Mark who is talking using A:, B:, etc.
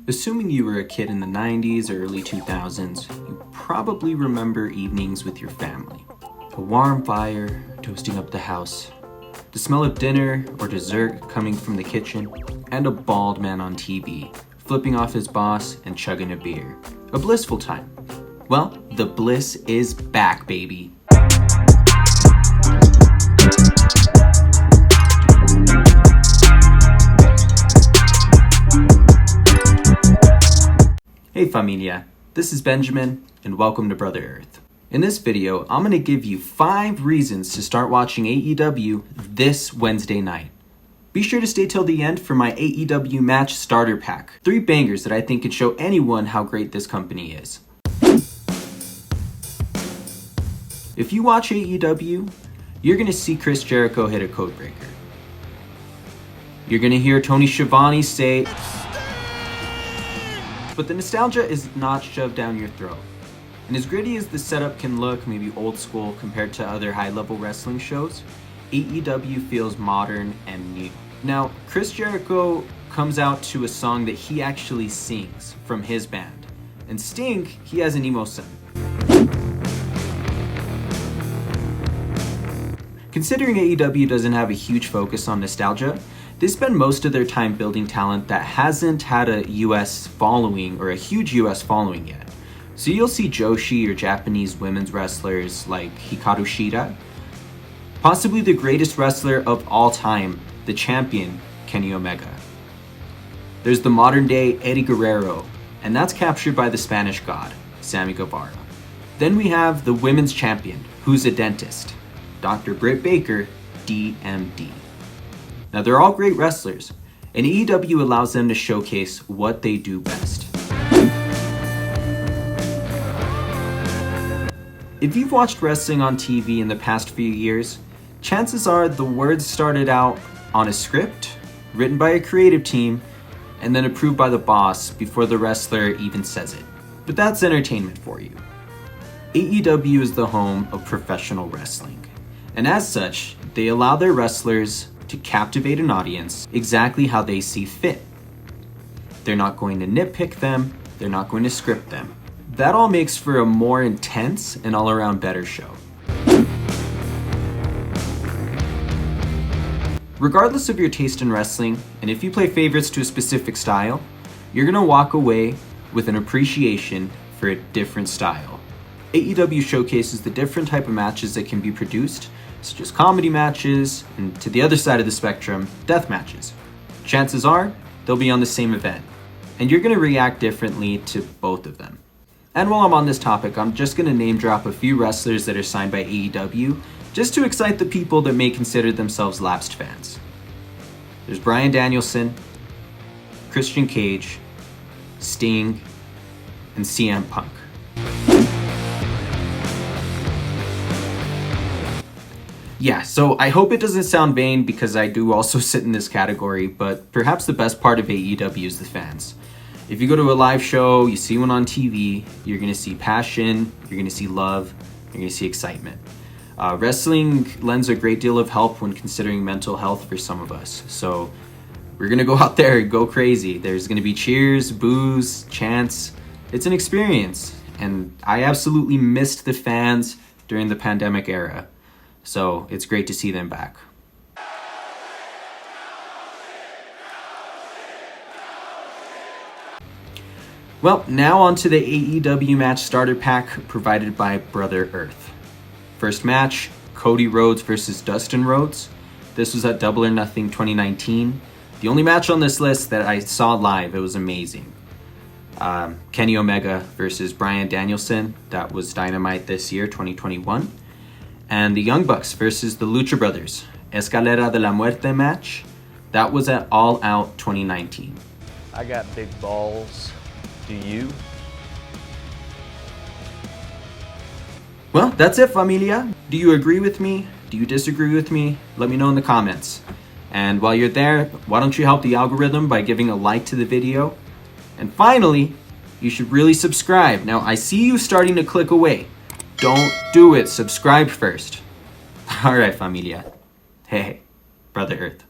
A: Assuming you were a kid in the 90s or early 2000s, you probably remember evenings with your family. A warm fire toasting up the house, the smell of dinner or dessert coming from the kitchen, and a bald man on TV, flipping off his boss and chugging a beer. A blissful time. Well, the bliss is back, baby. Hey Familia, this is Benjamin, and welcome to Brother Earth. In this video, I'm going to give you 5 reasons to start watching AEW this Wednesday night. Be sure to stay till the end for my AEW match starter pack. 3 bangers that I think can show anyone how great this company is. If you watch AEW, you're going to see Chris Jericho hit a codebreaker. You're going to hear Tony Schiavone say, but the nostalgia is not shoved down your throat. And as gritty as the setup can look, maybe old school compared to other high-level wrestling shows, AEW feels modern and new. Now, Chris Jericho comes out to a song that he actually sings from his band. And Sting, he has an emo son. Considering AEW doesn't have a huge focus on nostalgia, they spend most of their time building talent that hasn't had a US following or a huge US following yet. So you'll see Joshi or Japanese women's wrestlers like Hikaru Shida, possibly the greatest wrestler of all time, the champion, Kenny Omega. There's the modern day Eddie Guerrero, and that's captured by the Spanish god, Sammy Guevara. Then we have the women's champion, who's a dentist, Dr. Britt Baker, DMD. Now they're all great wrestlers, and AEW allows them to showcase what they do best. If you've watched wrestling on TV in the past few years, chances are the words started out on a script, written by a creative team, and then approved by the boss before the wrestler even says it. But that's entertainment for you. AEW is the home of professional wrestling, and as such, they allow their wrestlers to captivate an audience exactly how they see fit. They're not going to nitpick them, they're not going to script them. That all makes for a more intense and all-around better show. Regardless of your taste in wrestling, and if you play favorites to a specific style, you're gonna walk away with an appreciation for a different style. AEW showcases the different type of matches that can be produced, such as comedy matches, and to the other side of the spectrum, death matches. Chances are, they'll be on the same event, and you're gonna react differently to both of them. And while I'm on this topic, I'm just gonna name drop a few wrestlers that are signed by AEW, just to excite the people that may consider themselves lapsed fans. There's Bryan Danielson, Christian Cage, Sting, and CM Punk. Yeah, so I hope it doesn't sound vain because I do also sit in this category, but perhaps the best part of AEW is the fans. If you go to a live show, you see one on TV, you're going to see passion, you're going to see love, you're going to see excitement. Wrestling lends a great deal of help when considering mental health for some of us. So we're going to go out there and go crazy. There's going to be cheers, boos, chants. It's an experience. And I absolutely missed the fans during the pandemic era. So it's great to see them back. Well, now on to the AEW match starter pack provided by Brother Earth. First match, Cody Rhodes versus Dustin Rhodes. This was at Double or Nothing 2019. The only match on this list that I saw live, it was amazing. Kenny Omega versus Bryan Danielson. That was Dynamite this year, 2021. And the Young Bucks versus the Lucha Brothers, Escalera de la Muerte match. That was at All Out 2019.
B: I got big balls. Do you?
A: Well, that's it, Familia. Do you agree with me? Do you disagree with me? Let me know in the comments. And while you're there, why don't you help the algorithm by giving a like to the video? And finally, you should really subscribe. Now, I see you starting to click away. Don't do it. Subscribe first. All right, Familia. Hey, Brother Earth.